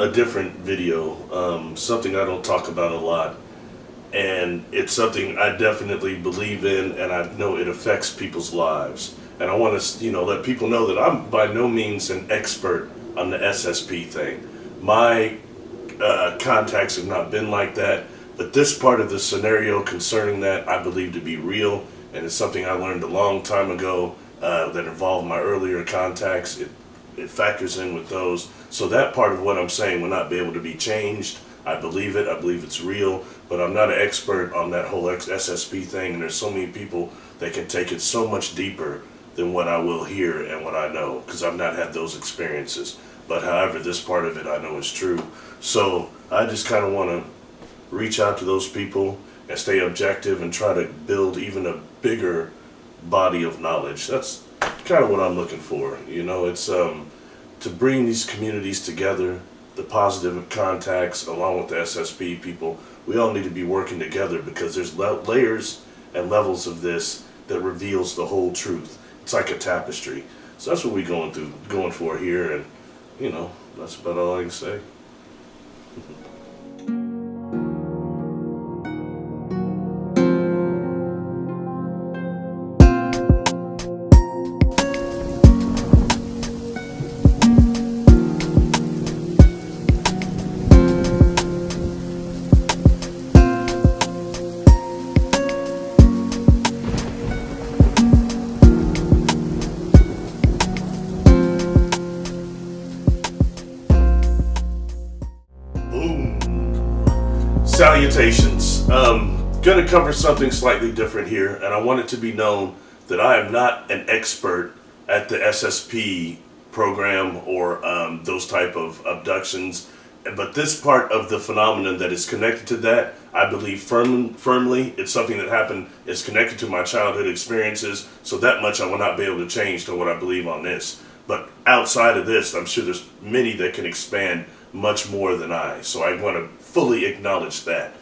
a different video, something I don't talk about a lot, and it's something I definitely believe in, and I know it affects people's lives. And I want to, let people know that I'm by no means an expert on the SSP thing. My contacts have not been like that, but this part of the scenario concerning that I believe to be real, and it's something I learned a long time ago that involved my earlier contacts. It factors in with those. So that part of what I'm saying will not be able to be changed. I believe it. I believe it's real, but I'm not an expert on that whole SSP thing, and there's so many people that can take it so much deeper than what I will hear and what I know, because I've not had those experiences. But however, this part of it I know is true. So I just kind of want to reach out to those people and stay objective and try to build even a bigger body of knowledge. That's kind of what I'm looking for. It's to bring these communities together, the positive contacts along with the SSP people. We all need to be working together because there's layers and levels of this that reveals the whole truth. It's like a tapestry. So that's what we're going for here, and that's about all I can say. Salutations. Gonna cover something slightly different here, and I want it to be known that I am not an expert at the SSP program or those type of abductions, but this part of the phenomenon that is connected to that, I believe firmly it's something that happened, is connected to my childhood experiences, so that much I will not be able to change to what I believe on this. But outside of this, I'm sure there's many that can expand much more than I, so I want to fully acknowledge that.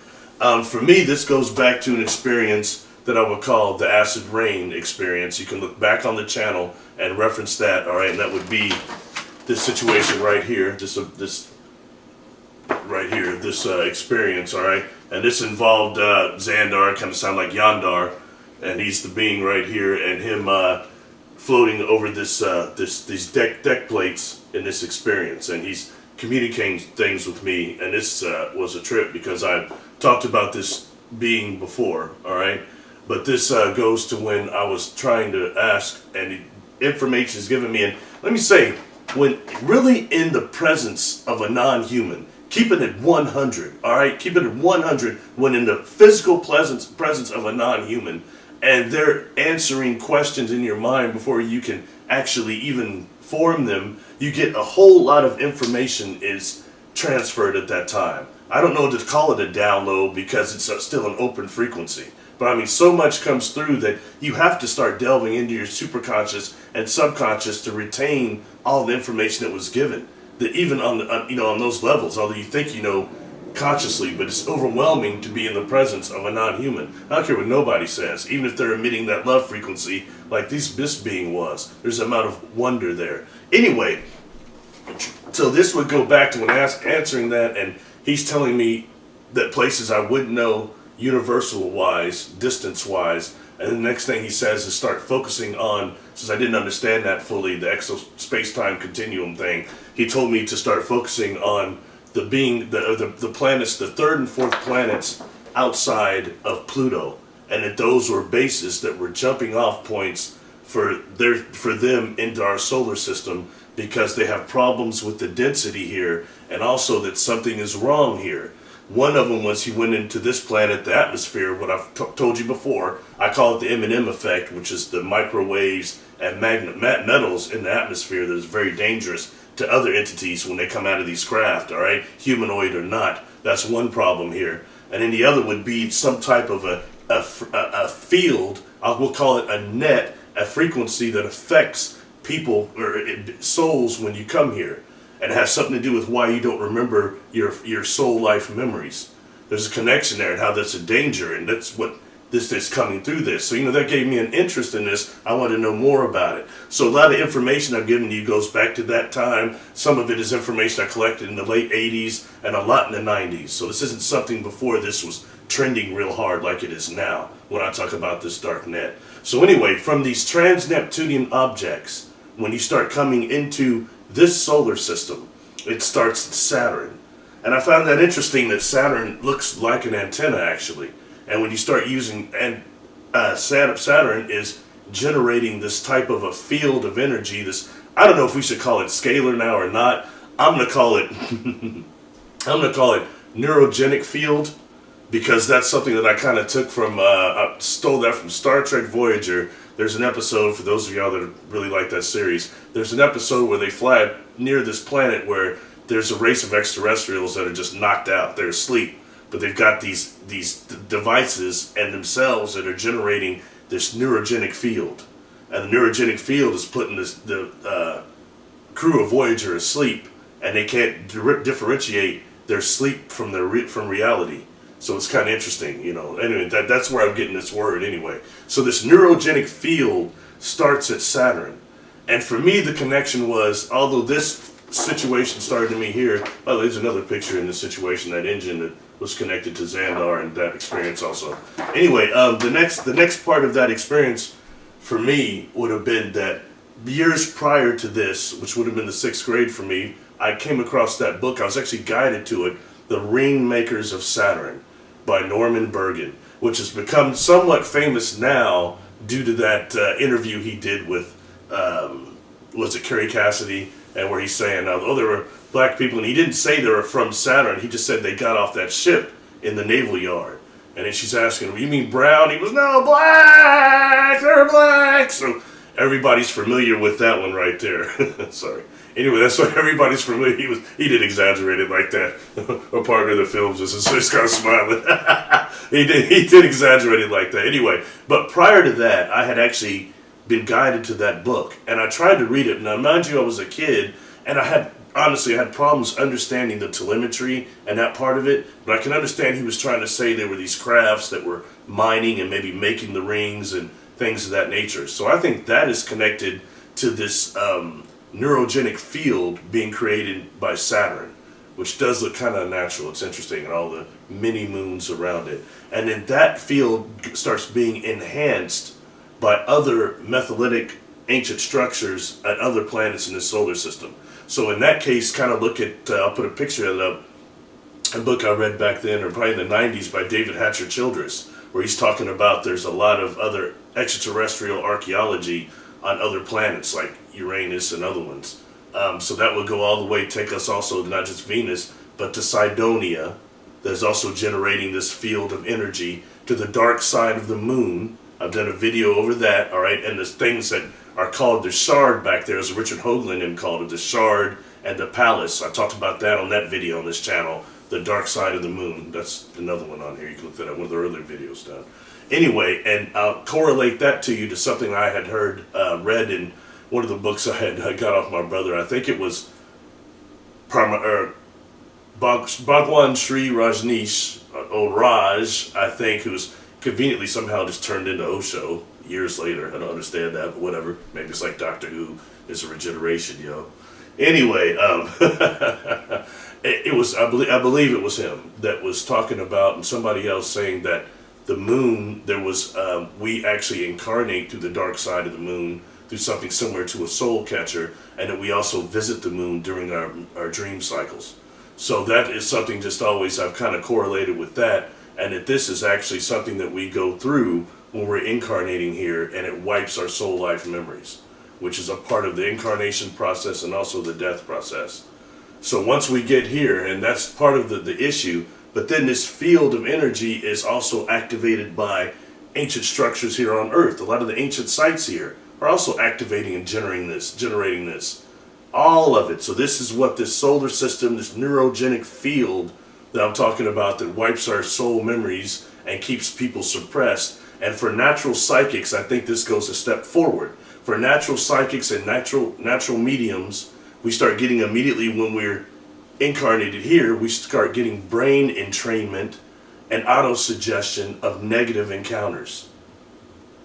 For me, this goes back to an experience that I would call the acid rain experience. You can look back on the channel and reference that, all right, and that would be this situation right here, this experience, all right, and this involved Xandar, kind of sound like Yandar, and he's the being right here, and him floating over these deck plates in this experience, and he's communicating things with me, and this was a trip because I've talked about this being before, all right, but this goes to when I was trying to ask, and information is given me, and let me say, when really in the presence of a non-human, keep it at 100, all right, keep it at 100 when in the physical presence of a non-human, and they're answering questions in your mind before you can actually even form them, you get a whole lot of information is transferred at that time. I don't know to call it a download because it's still an open frequency. But I mean, so much comes through that you have to start delving into your superconscious and subconscious to retain all the information that was given. That even on those levels, although you think you know consciously, but it's overwhelming to be in the presence of a non-human. I don't care what nobody says, even if they're emitting that love frequency like this being was. There's an amount of wonder there. Anyway, so this would go back to when answering that, and he's telling me that places I wouldn't know universal-wise, distance-wise, and the next thing he says is start focusing on, since I didn't understand that fully, the exo-space-time continuum thing, he told me to start focusing on the planets, the third and fourth planets outside of Pluto, and that those were bases that were jumping off points for them into our solar system because they have problems with the density here, and also that something is wrong here. One of them was he went into this planet, the atmosphere, what I've told you before. I call it the M&M effect, which is the microwaves and metals in the atmosphere that is very dangerous to other entities when they come out of these craft, all right, humanoid or not. That's one problem here. And then the other would be some type of a field, we'll call it a net, a frequency that affects people or souls when you come here. And it has something to do with why you don't remember your soul life memories. There's a connection there and how that's a danger, and that's what this that's coming through this. So, that gave me an interest in this. I want to know more about it. So a lot of information I've given you goes back to that time. Some of it is information I collected in the late 80s and a lot in the 90s. So this isn't something before this was trending real hard like it is now when I talk about this dark net. So anyway, from these trans-Neptunian objects, when you start coming into this solar system, it starts at Saturn. And I found that interesting that Saturn looks like an antenna actually. And when you start using, and Saturn is generating this type of a field of energy, this, I don't know if we should call it scalar now or not. I'm going to call it, Neurogenic Field, because that's something that I kind of took from, I stole that from Star Trek Voyager. There's an episode, for those of y'all that really like that series, there's an episode where they fly near this planet where there's a race of extraterrestrials that are just knocked out. They're asleep. But they've got these devices and themselves that are generating this neurogenic field, and the neurogenic field is putting the crew of Voyager asleep, and they can't differentiate their sleep from reality. So it's kind of interesting, Anyway, that's where I'm getting this word anyway. So this neurogenic field starts at Saturn, and for me the connection was, although this situation started to me here. Oh, there's another picture in the situation, that engine that was connected to Xandar and that experience also. Anyway, the next part of that experience for me would have been that years prior to this, which would have been the 6th grade for me, I came across that book. I was actually guided to it, The Ring Makers of Saturn by Norman Bergen, which has become somewhat famous now due to that interview he did with, was it Kerry Cassidy, and where he's saying, oh, there were black people, and he didn't say they were from Saturn, he just said they got off that ship in the naval yard. And then she's asking him, you mean brown? He goes, no, black, they're black. So everybody's familiar with that one right there. Sorry. Anyway, that's why everybody's familiar. He did exaggerate it like that. A partner of the films just kind of smiling. he did exaggerate it like that. Anyway, but prior to that, I had actually been guided to that book, and I tried to read it. Now, mind you, I was a kid, and I had problems understanding the telemetry and that part of it, but I can understand he was trying to say there were these crafts that were mining and maybe making the rings and things of that nature. So I think that is connected to this neurogenic field being created by Saturn, which does look kind of natural. It's interesting, and all the mini moons around it. And then that field starts being enhanced by other methylitic ancient structures at other planets in the solar system. So in that case, kind of look at, I'll put a picture of it up, a book I read back then, or probably in the 90s, by David Hatcher Childress, where he's talking about there's a lot of other extraterrestrial archaeology on other planets like Uranus and other ones. So that would go all the way, take us also to not just Venus, but to Cydonia. There's also generating this field of energy to the dark side of the moon. I've done a video over that, all right, and there's things that are called the shard back there, as Richard Hoagland called it, the shard and the palace. I talked about that on that video on this channel, the dark side of the moon. That's another one on here. You can look that up, one of the earlier videos done. Anyway, and I'll correlate that to you to something I had heard, read in one of the books I got off my brother. I think it was Bhagwan Sri Rajneesh, or Raj, I think, who's conveniently somehow just turned into Osho years later. I don't understand that, but whatever. Maybe it's like Doctor Who, it's a regeneration, Anyway, it was, I believe it was him that was talking about, and somebody else saying that the moon, there was, we actually incarnate through the dark side of the moon through something similar to a soul catcher, and that we also visit the moon during our dream cycles. So that is something just always I've kind of correlated with that, and that this is actually something that we go through when we're incarnating here, and it wipes our soul life memories, which is a part of the incarnation process and also the death process. So once we get here, and that's part of the issue, but then this field of energy is also activated by ancient structures here on Earth. A lot of the ancient sites here are also activating and generating this. All of it. So this is what this solar system, this neurogenic field that I'm talking about, that wipes our soul memories and keeps people suppressed. And for natural psychics, I think this goes a step forward. For natural psychics and natural mediums, we start getting immediately when we're incarnated here, we start getting brain entrainment and auto-suggestion of negative encounters.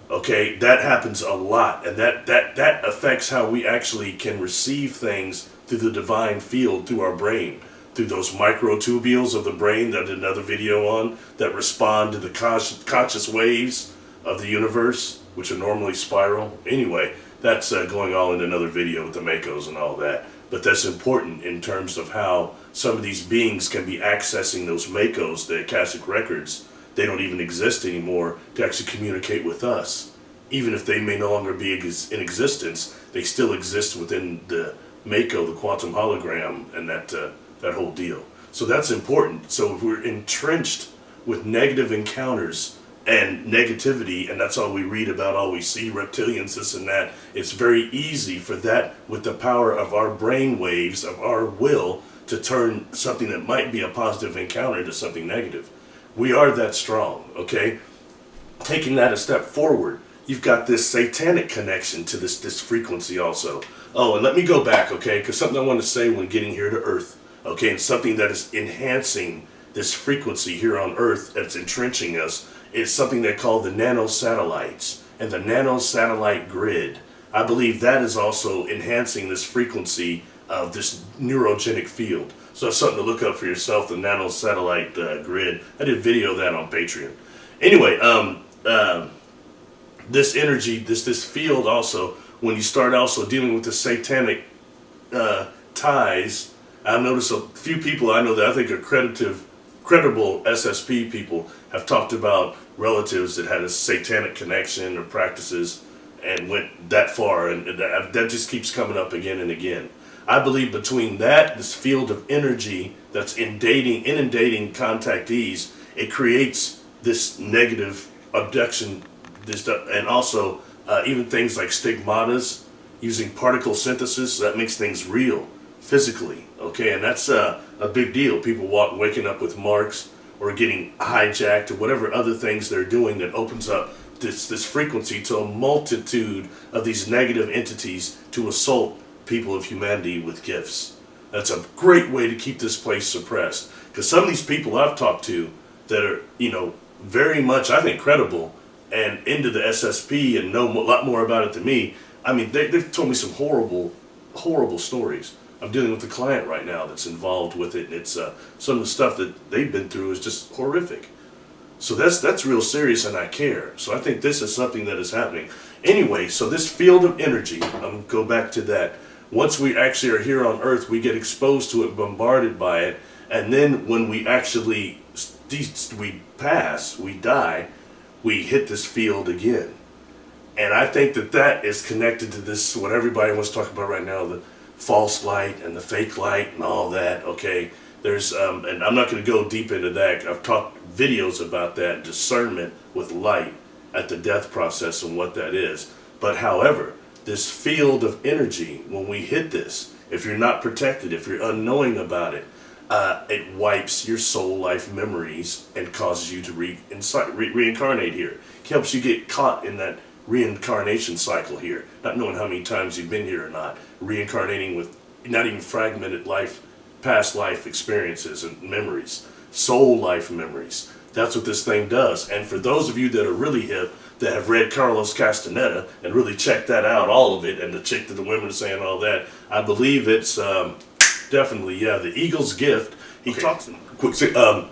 Okay, that happens a lot, and that affects how we actually can receive things through the divine field, through our brain, through those microtubules of the brain that I did another video on, that respond to the conscious waves of the universe, which are normally spiral. Anyway, that's going all in another video with the Makos and all that. But that's important in terms of how some of these beings can be accessing those Makos, the Akashic records. They don't even exist anymore to actually communicate with us. Even if they may no longer be in existence, they still exist within the Mako, the quantum hologram, and that whole deal. So that's important. So if we're entrenched with negative encounters and negativity, and that's all we read about, all we see, reptilians, this and that, it's very easy for that, with the power of our brain waves, of our will, to turn something that might be a positive encounter into something negative. We are that strong, okay? Taking that a step forward, you've got this satanic connection to this frequency also. Oh, and let me go back, okay? Because something I want to say when getting here to Earth, okay? And something that is enhancing this frequency here on Earth, that's entrenching us, is something they call the nanosatellites and the nanosatellite grid. I believe that is also enhancing this frequency of this neurogenic field. So that's something to look up for yourself, the nanosatellite grid. I did a video of that on Patreon. Anyway, this energy, this field also, when you start also dealing with the satanic ties, I've noticed a few people I know that I think are credible SSP people have talked about relatives that had a satanic connection or practices and went that far, and that just keeps coming up again and again. I believe between this field of energy that's inundating contactees, it creates this negative abduction, and also even things like stigmatas, using particle synthesis, so that makes things real, physically, okay? And that's a big deal. People waking up with marks or getting hijacked or whatever other things they're doing that opens up this frequency to a multitude of these negative entities to assault people of humanity with gifts. That's a great way to keep this place suppressed, because some of these people I've talked to that are, very much, I think, credible and into the SSP and know a lot more about it than me. I mean, they've told me some horrible stories. I'm dealing with a client right now that's involved with it, and it's some of the stuff that they've been through is just horrific. So that's real serious, and I care. So I think this is something that is happening. Anyway, so this field of energy, I'm going to go back to that. Once we actually are here on Earth, we get exposed to it, bombarded by it, and then when we actually we die, we hit this field again. And I think that is connected to this, what everybody wants to talk about right now, the false light and the fake light and all that, okay? There's, and I'm not going to go deep into that. I've talked videos about that, discernment with light at the death process and what that is. But however, this field of energy, when we hit this, if you're not protected, if you're unknowing about it, it wipes your soul life memories and causes you to reincarnate here. It helps you get caught in that reincarnation cycle here, not knowing how many times you've been here or not, reincarnating with not even fragmented life, past life experiences and memories, soul life memories. That's what this thing does. And for those of you that are really hip, that have read Carlos Castaneda and really checked that out, all of it, and the chick that the women are saying all that, I believe it's definitely, the eagle's gift. He talks,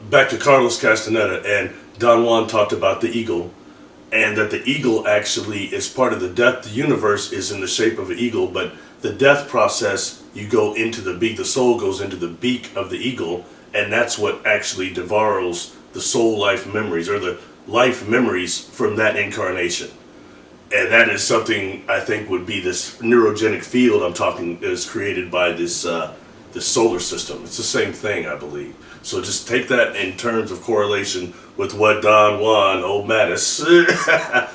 back to Carlos Castaneda, and Don Juan talked about the eagle, and that the eagle actually is part of the death. The universe is in the shape of an eagle, but the death process, you go into the beak, the soul goes into the beak of the eagle, and that's what actually devours the soul life memories, or the life memories from that incarnation. And that is something I think would be this neurogenic field I'm talking is created by this this solar system. It's the same thing, I believe. So just take that in terms of correlation with what Don Juan, old Mattis,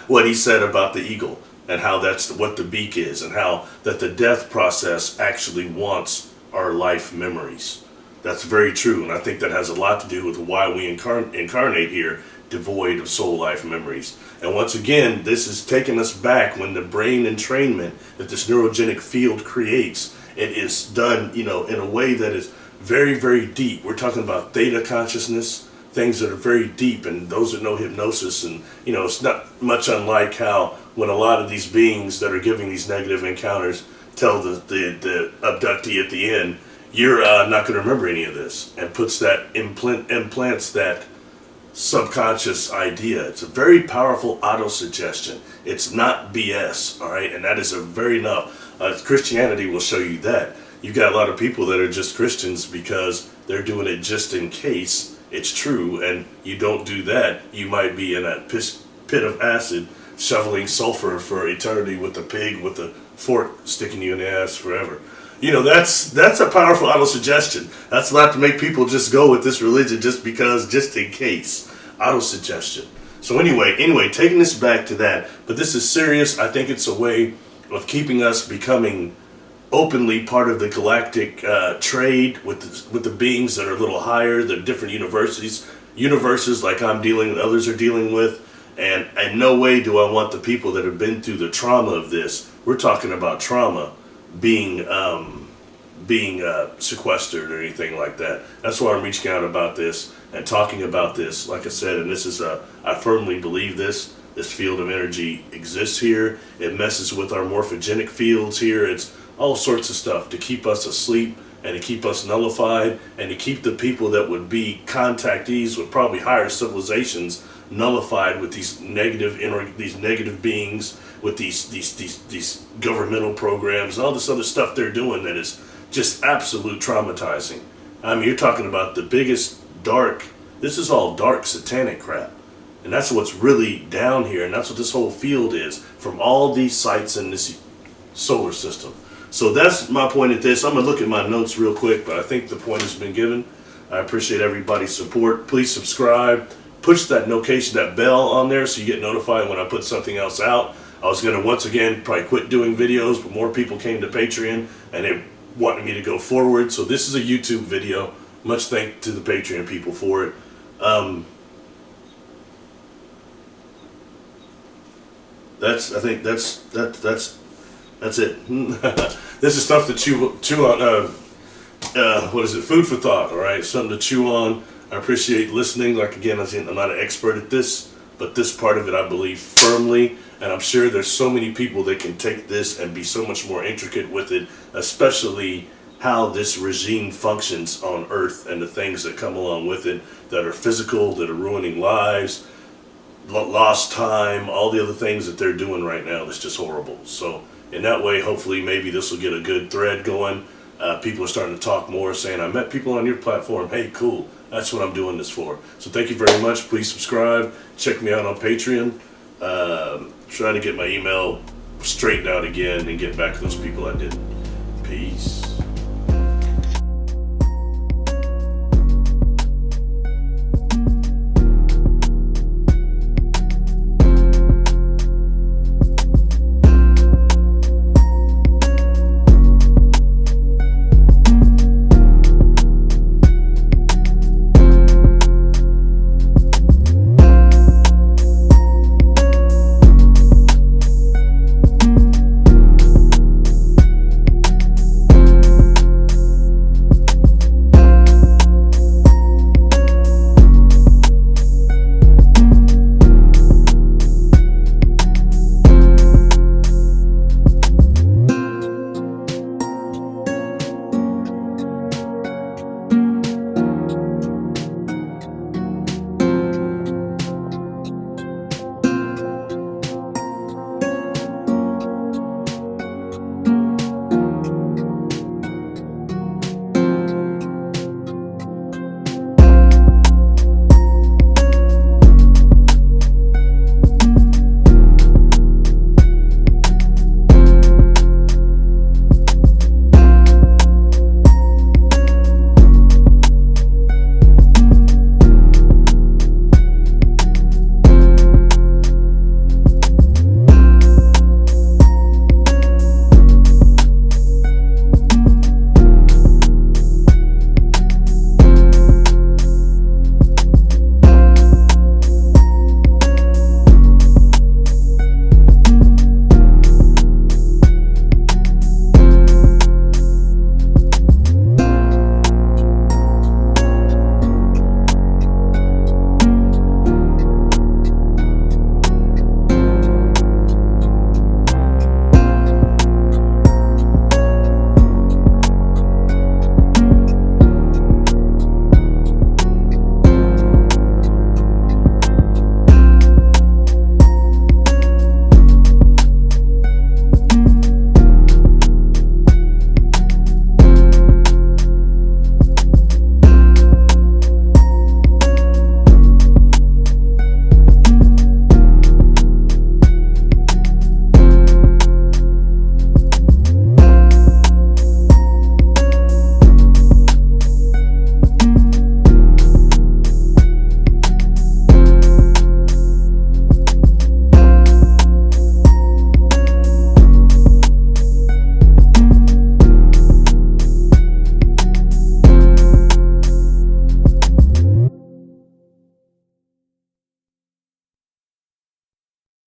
what he said about the eagle, and how that's what the beak is, and how that the death process actually wants our life memories. That's very true, and I think that has a lot to do with why we incarnate here, devoid of soul life memories. And once again, this is taking us back when the brain entrainment that this neurogenic field creates, it is done, in a way that is very, very deep. We're talking about theta consciousness, things that are very deep, and those that know hypnosis, and it's not much unlike how when a lot of these beings that are giving these negative encounters tell the abductee at the end, you're not going to remember any of this, and puts that implants that subconscious idea. It's a very powerful auto-suggestion. It's not BS, all right? And that is a very enough. Christianity will show you that. You've got a lot of people that are just Christians because they're doing it just in case it's true, and you don't do that, you might be in a pit of acid shoveling sulfur for eternity with a pig with a fork sticking you in the ass forever. That's a powerful auto-suggestion. That's not to make people just go with this religion just in case. Auto-suggestion. So anyway, taking this back to that, but this is serious. I think it's a way of keeping us becoming openly part of the galactic trade with the beings that are a little higher, the different universes like I'm dealing with, others are dealing with. And in no way do I want the people that have been through the trauma of this, we're talking about trauma, being sequestered or anything like that. That's why I'm reaching out about this and talking about this, like I said, and this is I firmly believe this field of energy exists here. It messes with our morphogenic fields here. It's all sorts of stuff to keep us asleep and to keep us nullified and to keep the people that would be contactees with probably higher civilizations nullified with these negative beings, with these governmental programs and all this other stuff they're doing that is just absolute traumatizing. I mean, you're talking about the biggest this is all dark satanic crap. And that's what's really down here, and that's what this whole field is from all these sites in this solar system. So that's my point at this. I'm going to look at my notes real quick, but I think the point has been given. I appreciate everybody's support. Please subscribe. Push that notification, that bell on there so you get notified when I put something else out. I was going to once again probably quit doing videos, but more people came to Patreon and they wanted me to go forward. So this is a YouTube video. Much thanks to the Patreon people for it. I think that's it. This is stuff to chew on. What is it? Food for thought. All right, something to chew on. I appreciate listening. Like again, I'm not an expert at this, but this part of it I believe firmly, and I'm sure there's so many people that can take this and be so much more intricate with it, especially how this regime functions on Earth and the things that come along with it that are physical, that are ruining lives, lost time, all the other things that they're doing right now that's just horrible. So in that way, hopefully maybe this will get a good thread going. People are starting to talk more, saying, I met people on your platform. Hey, cool. That's what I'm doing this for. So thank you very much. Please subscribe. Check me out on Patreon. Trying to get my email straightened out again and get back to those people I didn't. Peace.